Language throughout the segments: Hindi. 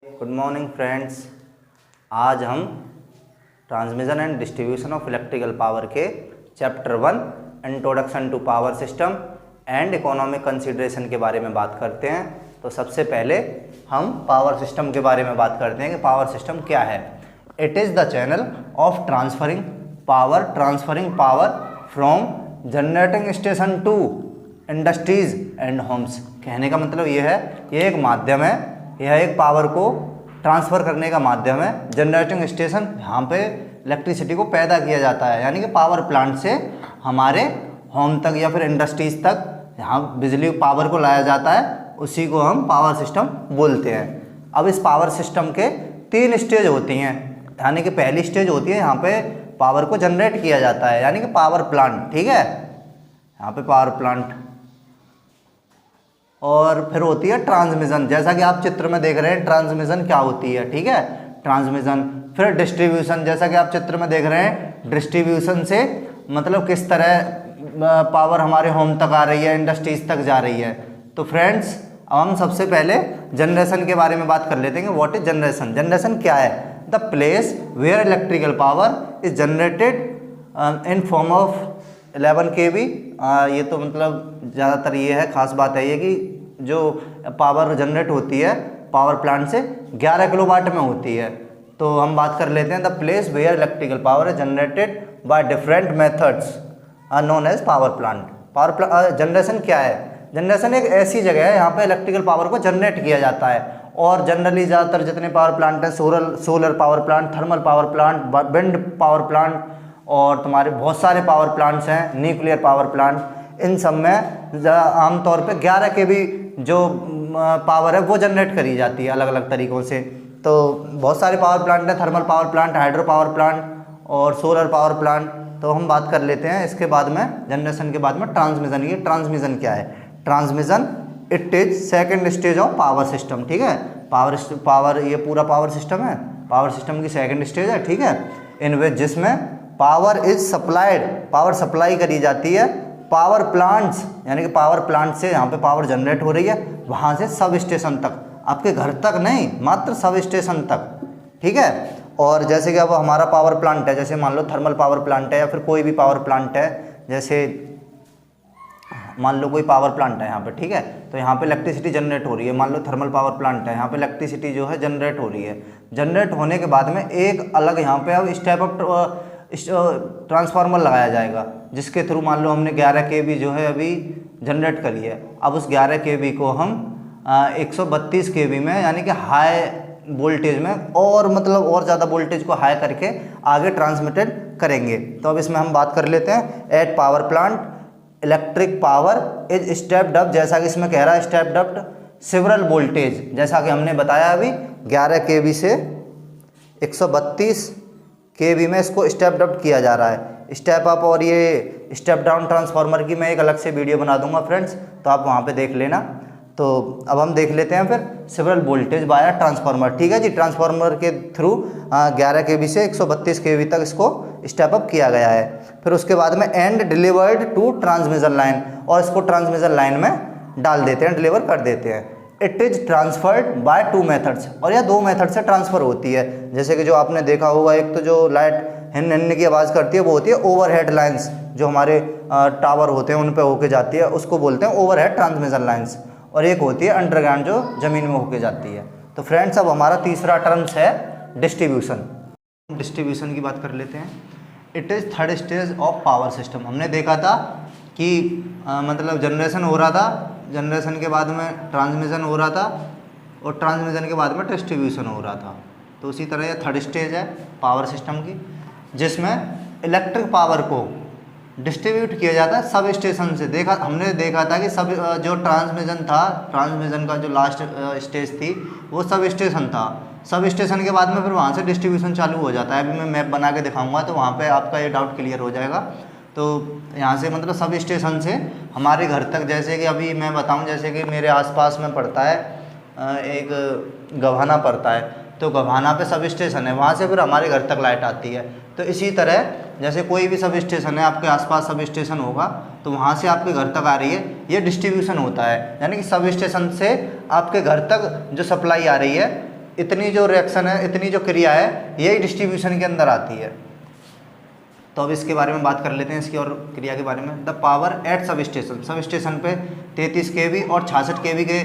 Good morning friends. आज हम transmission and distribution of electrical power के chapter 1 introduction to power system and economic consideration के बारे में बात करते हैं। तो सबसे पहले हम पावर सिस्टम के बारे में बात करते हैं कि पावर सिस्टम क्या है। It is the channel of transferring power from generating station to industries and homes. कहने का मतलब ये है, ये एक माध्यम है, यह एक पावर को ट्रांसफ़र करने का माध्यम है। जनरेटिंग स्टेशन, यहाँ पे इलेक्ट्रिसिटी को पैदा किया जाता है, यानी कि पावर प्लांट से हमारे होम तक या फिर इंडस्ट्रीज तक यहाँ बिजली पावर को लाया जाता है, उसी को हम पावर सिस्टम बोलते हैं। अब इस पावर सिस्टम के 3 स्टेज होती हैं, यानी कि पहली स्टेज होती है यहाँ पे पावर को जनरेट किया जाता है, यानी कि पावर प्लांट, ठीक है, यहाँ पे पावर प्लांट। और फिर होती है ट्रांसमिशन, जैसा कि आप चित्र में देख रहे हैं ट्रांसमिशन क्या होती है, ठीक है, ट्रांसमिशन। फिर डिस्ट्रीब्यूशन, जैसा कि आप चित्र में देख रहे हैं, डिस्ट्रीब्यूशन से मतलब किस तरह पावर हमारे होम तक आ रही है, इंडस्ट्रीज तक जा रही है। तो फ्रेंड्स, अब हम सबसे पहले जनरेशन के बारे में बात कर लेते हैं कि व्हाट इज जनरेशन। जनरेशन क्या है? The place where electrical power is generated in form of 11 kV। ये तो मतलब ज़्यादातर ये है, खास बात है ये कि जो पावर जनरेट होती है पावर प्लांट से 11 किलोवाट में होती है। तो हम बात कर लेते हैं the place where electrical power is generated by different methods are known as power plant. Generation क्या है? जनरेशन एक ऐसी जगह है यहाँ पे इलेक्ट्रिकल पावर को जनरेट किया जाता है। और जनरली ज़्यादातर जितने पावर प्लांट हैं, solar power plant, thermal power plant, wind power plant और तुम्हारे बहुत सारे पावर प्लांट्स हैं, न्यूक्लियर पावर प्लांट, इन सब में आमतौर पे 11 kV जो पावर है वो जनरेट करी जाती है अलग अलग तरीक़ों से। तो बहुत सारे पावर प्लांट हैं, thermal power plant, hydro power plant और सोलर पावर प्लांट। तो हम बात कर लेते हैं इसके बाद में, जनरेशन के बाद में ट्रांसमिशन। ये ट्रांसमिशन क्या है? Transmission it is second stage of power system, ठीक है। पावर ये पूरा पावर सिस्टम है, पावर सिस्टम की सेकेंड स्टेज है, ठीक है, इन विच जिसमें power is supplied, power supply करी जाती है पावर प्लांट्स, यानी कि पावर प्लांट से यहाँ पे पावर जनरेट हो रही है, वहाँ से सब स्टेशन तक, आपके घर तक नहीं, मात्र सब स्टेशन तक, ठीक है। और जैसे कि अब हमारा पावर प्लांट है, जैसे मान लो थर्मल पावर प्लांट है या फिर कोई भी पावर प्लांट है, जैसे मान लो कोई पावर प्लांट है यहाँ पे, ठीक है, तो यहाँ पे इलेक्ट्रिसिटी जनरेट हो रही है। मान लो थर्मल पावर प्लांट है, यहाँ पे इलेक्ट्रिसिटी जो है जनरेट हो रही है। जनरेट होने के बाद में एक अलग यहाँ पे अब स्टेप अप ट्रांसफार्मर लगाया जाएगा, जिसके थ्रू मान लो हमने 11 kV जो है अभी जनरेट करी है। अब उस 11 kV को हम 132 kV में, यानी कि हाई वोल्टेज में, और मतलब और ज़्यादा वोल्टेज को हाई करके आगे ट्रांसमिटेड करेंगे। तो अब इसमें हम बात कर लेते हैं, at power plant electric power is stepped up, जैसा कि इसमें कह रहा है स्टेप्ड अप सेवरल वोल्टेज, जैसा कि हमने बताया अभी 11 kV से 132 kV में इसको स्टेप अप किया जा रहा है। स्टेप अप और ये स्टेप डाउन ट्रांसफार्मर की मैं एक अलग से वीडियो बना दूंगा फ्रेंड्स, तो आप वहाँ पे देख लेना। तो अब हम देख लेते हैं फिर सेवरल वोल्टेज बाय ट्रांसफार्मर, ठीक है जी। ट्रांसफार्मर के थ्रू 11 kV से 132 kV तक इसको स्टेप अप किया गया है। फिर उसके बाद में and delivered to transmission line, और इसको ट्रांसमिशन लाइन में डाल देते हैं, डिलीवर कर देते हैं। It is transferred by 2 methods, और यह 2 मेथड से ट्रांसफ़र होती है। जैसे कि जो आपने देखा होगा, एक तो जो लाइट हिन हिन की आवाज़ करती है वो होती है ओवरहेड लाइंस, जो हमारे टावर होते हैं उन पे होके जाती है, उसको बोलते हैं ओवरहेड ट्रांसमिशन लाइंस। और एक होती है अंडरग्राउंड, जो ज़मीन में होके जाती है। तो फ्रेंड्स, अब हमारा तीसरा टर्म्स है डिस्ट्रीब्यूशन। डिस्ट्रीब्यूशन की बात कर लेते हैं। It is third stage of power system. हमने देखा था कि मतलब जनरेशन हो रहा था, जनरेशन के बाद में ट्रांसमिशन हो रहा था, और ट्रांसमिशन के बाद में डिस्ट्रीब्यूशन हो रहा था। तो उसी तरह ये थर्ड स्टेज है पावर सिस्टम की, जिसमें इलेक्ट्रिक पावर को डिस्ट्रीब्यूट किया जाता है सब स्टेशन से। हमने देखा था कि सब जो ट्रांसमिशन था, ट्रांसमिशन का जो लास्ट स्टेज थी वो सब स्टेशन था। सब स्टेशन के बाद में फिर वहाँ से डिस्ट्रीब्यूशन चालू हो जाता है। अभी मैं मैप बना के दिखाऊंगा, तो वहाँ पे आपका ये डाउट क्लियर हो जाएगा। तो यहाँ से मतलब सब स्टेशन से हमारे घर तक, जैसे कि अभी मैं बताऊँ, जैसे कि मेरे आसपास में पड़ता है एक गभाना पड़ता है, तो गभाना पे सब स्टेशन है, वहाँ से फिर हमारे घर तक लाइट आती है। तो इसी तरह जैसे कोई भी सब स्टेशन है, आपके आसपास सब स्टेशन होगा, तो वहाँ से आपके घर तक आ रही है, ये डिस्ट्रीब्यूशन होता है। यानी कि सब स्टेशन से आपके घर तक जो सप्लाई आ रही है, इतनी जो रिएक्शन है, इतनी जो क्रिया है, यही डिस्ट्रीब्यूशन के अंदर आती है। तो अब इसके बारे में बात कर लेते हैं, इसकी और क्रिया के बारे में। The power at substation, substation पे 33 kV और 66 kV के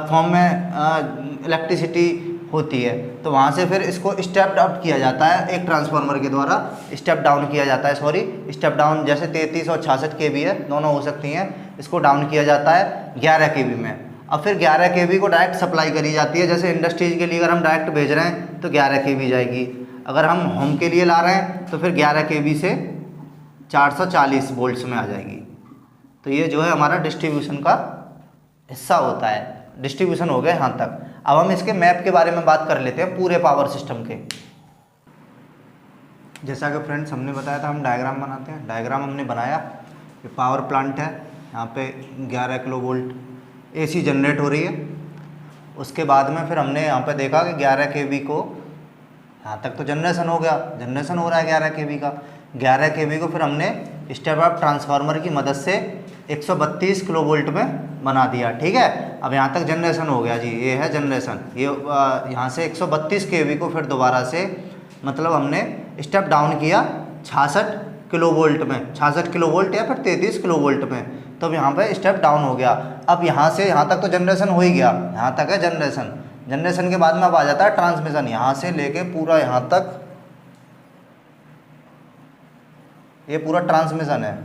फॉर्म में इलेक्ट्रिसिटी होती है। तो वहाँ से फिर इसको स्टेप डाउन किया जाता है, एक ट्रांसफार्मर के द्वारा स्टेप डाउन किया जाता है, सॉरी स्टेप डाउन, जैसे 33 और 66 kV है, दोनों हो सकती हैं, इसको डाउन किया जाता है 11 kV में। अब फिर 11 kV को डायरेक्ट सप्लाई करी जाती है, जैसे इंडस्ट्रीज के लिए अगर हम डायरेक्ट भेज रहे हैं तो 11 kV जाएगी, अगर हम होम के लिए ला रहे हैं तो फिर 11 kV से 440 वोल्ट्स में आ जाएगी। तो ये जो है हमारा डिस्ट्रीब्यूशन का हिस्सा होता है। डिस्ट्रीब्यूशन हो गए यहाँ तक। अब हम इसके मैप के बारे में बात कर लेते हैं, पूरे पावर सिस्टम के। जैसा कि फ्रेंड्स हमने बताया था, हम डायग्राम बनाते हैं। डायग्राम हमने बनाया, ये पावर प्लांट है, यहाँ पे 11 kV AC जनरेट हो रही है। उसके बाद में फिर हमने यहाँ पे देखा कि 11 kV को, यहाँ तक तो जनरेशन हो गया, जनरेशन हो रहा है 11 kV का। 11 kV को फिर हमने स्टेप अप ट्रांसफार्मर की मदद से 132 kV में बना दिया, ठीक है। अब यहाँ तक जनरेशन हो गया जी, ये है जनरेशन। ये यहाँ से 132 kV को फिर दोबारा से मतलब हमने स्टेप डाउन किया 66 kV में, 66 kV या फिर 33 kV में। तो अब यहाँ पे स्टेप डाउन हो गया। अब यहाँ से यहाँ तक तो जनरेशन हो ही गया, यहाँ तक है जनरेशन। जनरेशन के बाद में अब आ जाता है ट्रांसमिशन, यहाँ से लेके पूरा यहाँ तक ये पूरा ट्रांसमिशन है,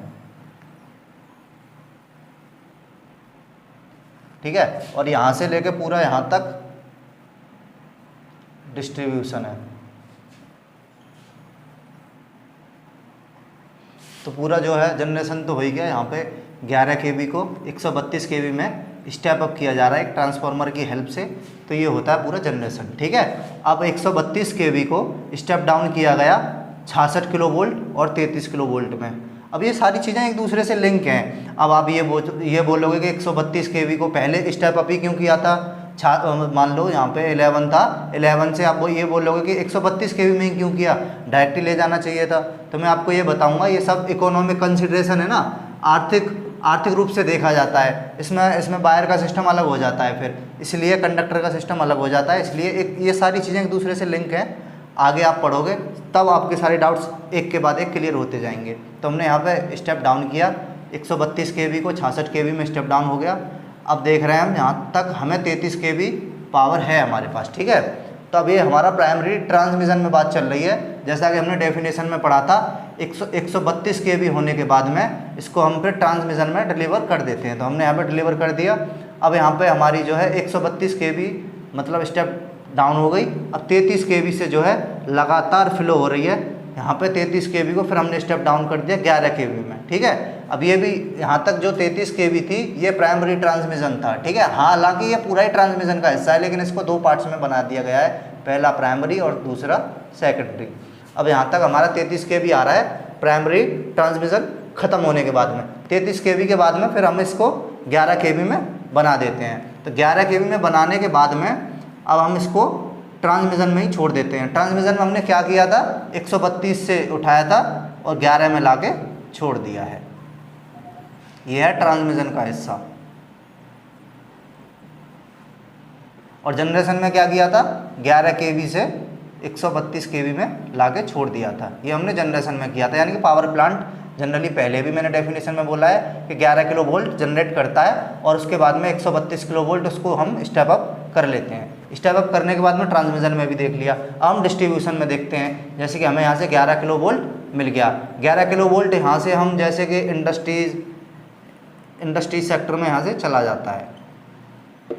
ठीक है। और यहाँ से लेके पूरा यहाँ तक डिस्ट्रीब्यूशन है। तो पूरा जो है जनरेशन तो हो ही गया। यहाँ पे 11 kV को 132 kV में स्टेप अप किया जा रहा है एक ट्रांसफार्मर की हेल्प से। तो ये होता है पूरा जनरेशन, ठीक है। अब 132 kV को स्टेप डाउन किया गया 66 kV और 33 kV में। अब ये सारी चीज़ें एक दूसरे से लिंक हैं। अब आप ये बोलोगे कि 132 kV को पहले स्टेप अप ही क्यों किया था, मान लो यहाँ पे 11 था, 11 से आप ये बोलोगे कि 132 kV में ही क्यों किया, डायरेक्ट ही ले जाना चाहिए था। तो मैं आपको ये बताऊंगा, ये सब इकोनॉमिक कंसिडरेशन है ना, आर्थिक रूप से देखा जाता है। इसमें वायर का सिस्टम अलग हो जाता है, फिर इसलिए कंडक्टर का सिस्टम अलग हो जाता है। इसलिए ये सारी चीज़ें एक दूसरे से लिंक हैं। आगे आप पढ़ोगे तब आपके सारे डाउट्स एक के बाद एक क्लियर होते जाएंगे। तो हमने यहाँ पे स्टेप डाउन किया 132 kV को 66 kV में स्टेप डाउन हो गया। अब देख रहे हैं हम यहाँ तक हमें 33 kV पावर है हमारे पास, ठीक है। तो अब ये हमारा प्राइमरी ट्रांसमिशन में बात चल रही है। जैसा कि हमने डेफिनेशन में पढ़ा था, 132 kV होने के बाद में इसको हम फिर ट्रांसमिशन में डिलीवर कर देते हैं। तो हमने यहाँ पे डिलीवर कर दिया। अब यहाँ पे हमारी जो है 132 kV मतलब स्टेप डाउन हो गई। अब 33 kV से जो है लगातार फ्लो हो रही है। यहाँ पे 33 kV को फिर हमने स्टेप डाउन कर दिया 11 kV में, ठीक है। अब ये भी यहाँ तक जो 33 kV थी ये प्राइमरी ट्रांसमिशन था, ठीक है। हालांकि ये पूरा ही ट्रांसमिशन का हिस्सा है, लेकिन इसको 2 पार्ट्स में बना दिया गया है, पहला प्राइमरी और दूसरा सेकेंडरी। अब यहाँ तक हमारा 33 kV आ रहा है प्राइमरी ट्रांसमिशन ख़त्म होने के बाद में। 33 kV के बाद में फिर हम इसको 11 kV में बना देते हैं। तो 11 kV में बनाने के बाद में अब हम इसको ट्रांसमिशन में ही छोड़ देते हैं। ट्रांसमिशन में हमने क्या किया था, 132 से उठाया था और 11 में लाके छोड़ दिया है। यह है ट्रांसमिशन का हिस्सा। और जनरेशन में क्या किया था, 11 kV से 132 kV में लाके छोड़ दिया था। ये हमने जनरेशन में किया था। यानी कि पावर प्लांट जनरली पहले भी मैंने डेफिनेशन में बोला है कि 11 kV जनरेट करता है और उसके बाद में 132 kV उसको हम स्टेप अप कर लेते हैं। स्टेप अप करने के बाद में ट्रांसमिशन में भी देख लिया। अब हम डिस्ट्रीब्यूशन में देखते हैं। जैसे कि हमें यहाँ से 11 kV मिल गया। 11 kV यहाँ से हम जैसे कि इंडस्ट्रीज सेक्टर में यहाँ से चला जाता है।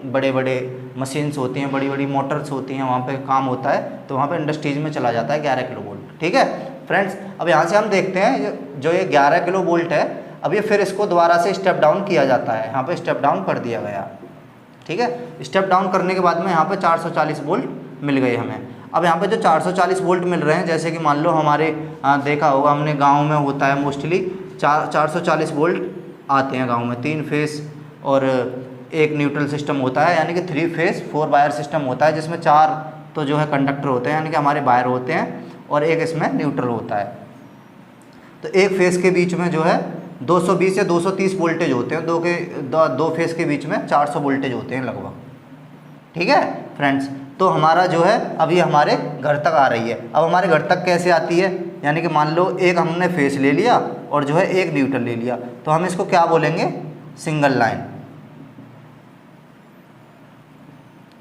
बड़े बड़े मशीन्स होती हैं, बड़ी बड़ी मोटर्स होती हैं, वहाँ पे काम होता है, तो वहाँ पे इंडस्ट्रीज में चला जाता है 11 kV, ठीक है फ्रेंड्स। अब यहाँ से हम देखते हैं जो ये 11 kV है, अब ये फिर इसको दोबारा से स्टेप डाउन किया जाता है। यहाँ पे स्टेप डाउन कर दिया गया, ठीक है। स्टेप डाउन करने के बाद में यहाँ पे 440 वोल्ट मिल गए हमें। अब यहाँ पे जो 440 वोल्ट मिल रहे हैं, जैसे कि मान लो हमारे देखा होगा हमने, गाँव में होता है मोस्टली 440 वोल्ट आते हैं गाँव में। 3 फेस और एक न्यूट्रल सिस्टम होता है, यानी कि 3 फेस 4 वायर सिस्टम होता है, जिसमें 4 तो जो है कंडक्टर होते हैं, यानी कि हमारे वायर होते हैं, और एक इसमें न्यूट्रल होता है। तो एक फेस के बीच में जो है 220 या 230 वोल्टेज होते हैं। दो फेस के बीच में 400 वोल्टेज होते हैं लगभग, ठीक है फ्रेंड्स। तो हमारा जो है अब ये हमारे घर तक आ रही है। अब हमारे घर तक कैसे आती है, यानी कि मान लो एक हमने फेस ले लिया और जो है एक न्यूट्रल ले लिया, तो हम इसको क्या बोलेंगे, सिंगल लाइन।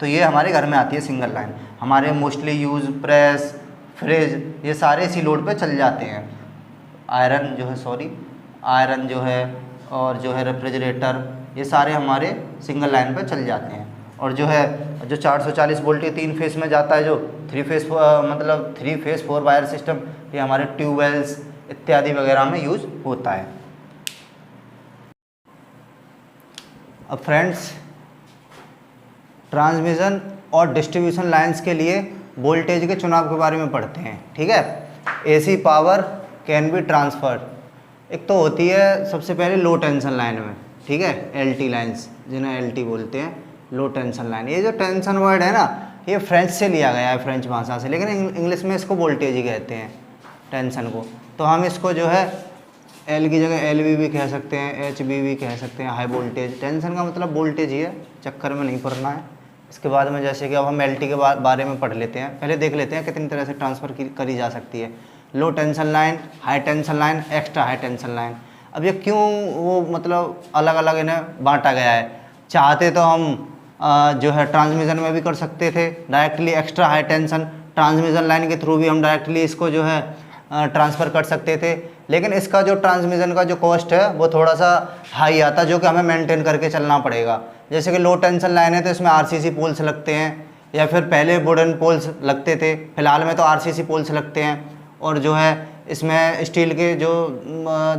तो ये हमारे घर में आती है सिंगल लाइन। हमारे मोस्टली यूज़ प्रेस, फ्रिज, ये सारे इसी लोड पे चल जाते हैं। आयरन जो है और जो है रेफ्रिजरेटर, ये सारे हमारे सिंगल लाइन पे चल जाते हैं। और जो है जो 440 वोल्ट के 3 फेस में जाता है, जो 3 फेस मतलब 3 फेस 4 वायर सिस्टम, ये हमारे ट्यूबवेल्स इत्यादि वगैरह में यूज़ होता है। अब फ्रेंड्स, ट्रांसमिशन और डिस्ट्रीब्यूशन लाइंस के लिए वोल्टेज के चुनाव के बारे में पढ़ते हैं, ठीक है। AC power can be transferred. एक तो होती है सबसे पहले लो टेंशन लाइन में, ठीक है, एलटी लाइंस, जिन्हें एलटी बोलते हैं, लो टेंशन लाइन। ये जो टेंशन वर्ड है ना, ये फ्रेंच से लिया गया है, फ्रेंच भाषा से, लेकिन इंग्लिश में इसको वोल्टेज ही कहते हैं टेंशन को। तो हम इसको जो है एल की जगह एल भी कह सकते हैं, एच भी कह सकते हैं, हाई वोल्टेज। टेंशन का मतलब वोल्टेज ही है, चक्कर में नहीं पड़ना है। इसके बाद में जैसे कि अब हम एल टी के बारे में पढ़ लेते हैं, पहले देख लेते हैं कितनी तरह से ट्रांसफ़र करी जा सकती है। Low tension line, high tension line, extra high tension line. अब ये क्यों वो मतलब अलग अलग इन्हें बांटा गया है। चाहते तो हम जो है ट्रांसमिशन में भी कर सकते थे directly extra high tension, transmission line के थ्रू भी हम डायरेक्टली इसको जो है ट्रांसफ़र कर सकते थे, लेकिन इसका जो ट्रांसमिशन का जो कॉस्ट है वो थोड़ा सा हाई आता, जो कि हमें मेंटेन करके चलना पड़ेगा। जैसे कि लो टेंशन लाइन है तो इसमें आरसीसी पोल्स लगते हैं, या फिर पहले वुडन पोल्स लगते थे, फिलहाल में तो आरसीसी पोल्स लगते हैं। और जो है इसमें स्टील के जो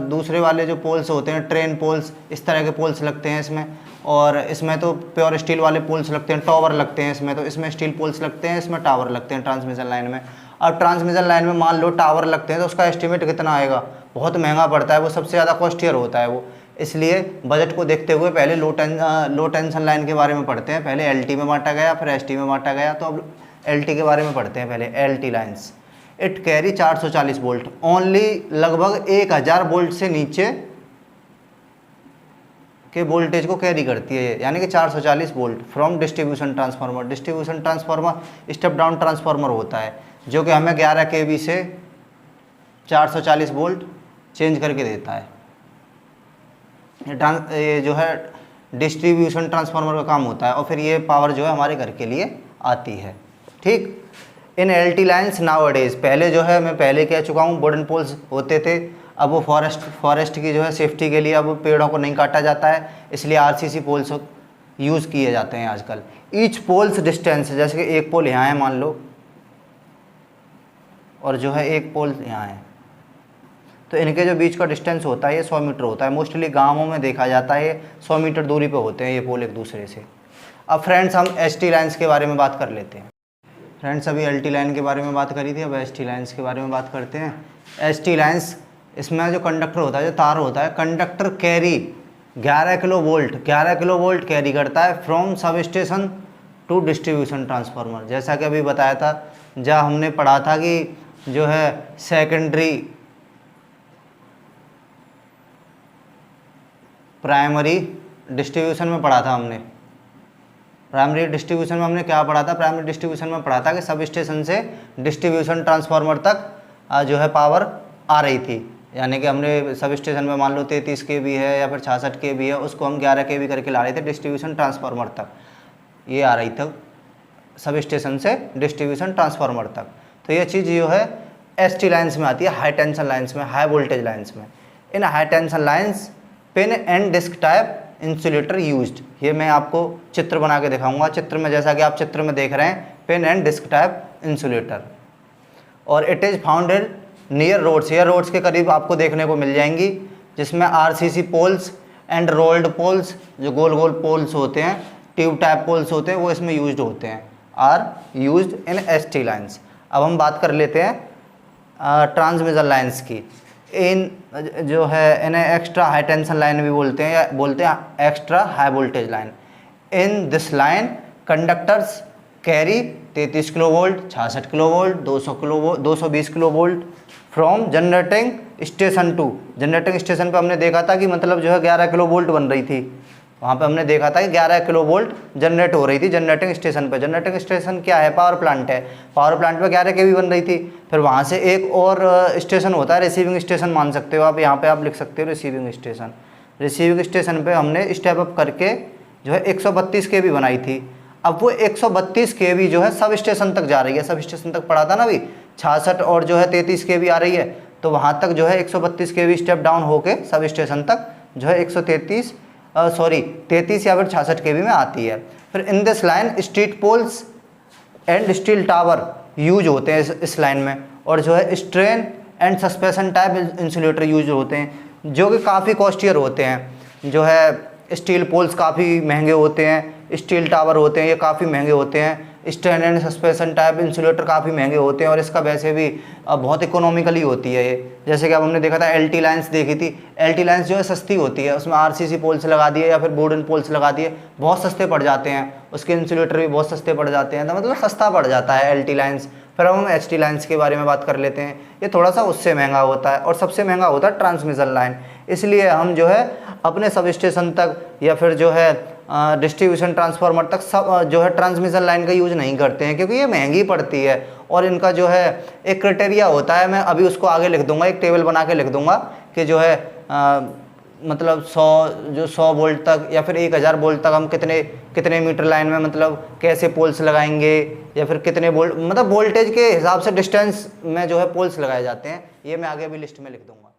दूसरे वाले जो पोल्स होते हैं, ट्रेन पोल्स, इस तरह के पोल्स लगते हैं इसमें। और इसमें तो प्योर स्टील वाले पोल्स लगते हैं, टावर लगते हैं इसमें, तो इसमें स्टील पोल्स लगते हैं, इसमें टावर लगते हैं ट्रांसमिशन लाइन में। अब ट्रांसमिशन लाइन में मान लो टावर लगते हैं तो उसका एस्टिमेट कितना आएगा, बहुत महंगा पड़ता है, वो सबसे ज़्यादा कॉस्टियर होता है वो। इसलिए बजट को देखते हुए पहले लो टेंशन लाइन के बारे में पढ़ते हैं। पहले एलटी में बांटा गया, फिर एसटी में बांटा गया, तो अब एलटी के बारे में पढ़ते हैं पहले। LT lines it carry 440 volt only, लगभग 1000 वोल्ट से नीचे के वोल्टेज को कैरी करती है, यानी कि 440 volt from distribution transformer. Distribution transformer step down transformer होता है, जो कि हमें 11 kV से 440 वोल्ट चेंज करके देता है। ये जो है डिस्ट्रीब्यूशन ट्रांसफार्मर का काम होता है, और फिर ये पावर जो है हमारे घर के लिए आती है, ठीक। इन एलटी लाइन्स नाउअडेज, पहले जो है मैं पहले कह चुका हूँ वुडन पोल्स होते थे, अब वो फॉरेस्ट की जो है सेफ्टी के लिए अब पेड़ों को नहीं काटा जाता है, इसलिए आरसीसी पोल्स यूज़ किए जाते हैं आजकल। ईच पोल्स डिस्टेंस, जैसे कि एक पोल यहाँ है मान लो, और जो है एक पोल यहाँ है, तो इनके जो बीच का डिस्टेंस होता है ये 100 मीटर होता है। मोस्टली गाँवों में देखा जाता है ये 100 मीटर दूरी पे होते हैं ये पोल एक दूसरे से। अब फ्रेंड्स, हम एसटी लाइन्स के बारे में बात कर लेते हैं। फ्रेंड्स, अभी एलटी लाइन के बारे में बात करी थी, अब एसटी लाइन्स के बारे में बात करते हैं। एसटी लाइन्स, इसमें जो कंडक्टर होता है, जो तार होता है, conductor carry 11 kilo volt carry करता है from sub station to distribution transformer. जैसा कि अभी बताया था, जहाँ हमने पढ़ा था कि जो है सेकेंडरी प्राइमरी डिस्ट्रीब्यूशन में पढ़ा था हमने। प्राइमरी डिस्ट्रीब्यूशन में हमने क्या पढ़ा था, प्राइमरी डिस्ट्रीब्यूशन में पढ़ा था कि सब स्टेशन से डिस्ट्रीब्यूशन ट्रांसफार्मर तक जो है पावर आ रही थी, यानी कि हमने सब स्टेशन में मान लो 33 kV है या फिर 66 kV है, उसको हम 11 kV करके ला रहे थे डिस्ट्रीब्यूशन ट्रांसफार्मर तक, ये आ रही थी सब स्टेशन से डिस्ट्रीब्यूशन ट्रांसफार्मर तक। तो ये चीज़ जो है एसटी लाइन्स में आती है, हाई टेंशन लाइन्स में, हाई वोल्टेज लाइन्स में। In high tension lines pin and disc type insulator used, ये मैं आपको चित्र बना के दिखाऊंगा। चित्र में जैसा कि आप चित्र में देख रहे हैं, pin and disc type insulator, और it is founded near roads, ये रोड्स के करीब आपको देखने को मिल जाएंगी, जिसमें RCC poles and rolled poles, जो गोल गोल पोल्स होते हैं, ट्यूब टाइप पोल्स होते हैं, वो इसमें यूज्ड होते हैं, are used in ST lines. अब हम बात कर लेते हैं ट्रांसमिशन लाइन्स की। इन जो है इन्हें एक्स्ट्रा हाई टेंशन लाइन भी बोलते हैं, या बोलते हैं extra high voltage line. In this line conductors carry 33 kilovolt, 66 kilovolt, 200 kilovolt, 220 kilovolt from generating station to. Generating station पे हमने देखा था कि मतलब जो है 11 किलो वोल्ट बन रही थी, वहाँ पे हमने देखा था कि 11 किलो वोल्ट जनरेट हो रही थी जनरेटिंग स्टेशन पे। जनरेटिंग स्टेशन क्या है? पावर प्लांट है। पावर प्लांट पे 11 केवी बन रही थी। फिर वहाँ से एक और स्टेशन होता है, रिसीविंग स्टेशन मान सकते हो आप, यहाँ पे आप लिख सकते हो रिसीविंग स्टेशन। रिसीविंग स्टेशन पे हमने स्टेप अप करके जो है 132 केवी बनाई थी। अब वो 132 केवी जो है सब स्टेशन तक जा रही है। सब स्टेशन तक पड़ा था ना अभी, 66 और जो है 33 केवी आ रही है, तो वहाँ तक जो है 132 केवी स्टेप डाउन होके सब स्टेशन तक जो है 133 33 या फिर 66 केवी में आती है। फिर in this line street poles and steel tower use होते हैं इस लाइन में, और जो है strain and suspension type insulator use होते हैं जो कि काफ़ी कॉस्टियर होते हैं। जो है स्टील पोल्स काफ़ी महंगे होते हैं, स्टील टावर होते हैं ये काफ़ी महंगे होते हैं, strain and suspension type insulator काफ़ी महंगे होते हैं, और इसका वैसे भी बहुत इकोनॉमिकली होती है ये। जैसे कि अब हमने देखा था एलटी लाइन्स देखी थी, एलटी लाइन्स जो है सस्ती होती है, उसमें आरसीसी पोल्स लगा दिए या फिर बोर्डन पोल्स लगा दिए, बहुत सस्ते पड़ जाते हैं, उसके इंसुलेटर भी बहुत सस्ते पड़ जाते हैं, तो मतलब सस्ता पड़ जाता है एलटी लाइन्स। फिर अब हम एचटी लाइन्स के बारे में बात कर लेते हैं, ये थोड़ा सा उससे महंगा होता है, और सबसे महंगा होता है ट्रांसमिशन लाइन। इसलिए हम जो है अपने सब स्टेशन तक या फिर जो है डिस्ट्रीब्यूशन ट्रांसफार्मर तक सब जो है ट्रांसमिशन लाइन का यूज़ नहीं करते हैं, क्योंकि ये महंगी पड़ती है, और इनका जो है एक क्राइटेरिया होता है, मैं अभी उसको आगे लिख दूंगा, एक टेबल बना के लिख दूंगा कि जो है मतलब 100 वोल्ट तक या फिर 1000 वोल्ट तक हम कितने मीटर लाइन में मतलब कैसे पोल्स लगाएंगे, या फिर कितने वोल्ट मतलब वोल्टेज के हिसाब से डिस्टेंस में जो है पोल्स लगाए जाते हैं, ये मैं आगे भी लिस्ट में लिख दूंगा।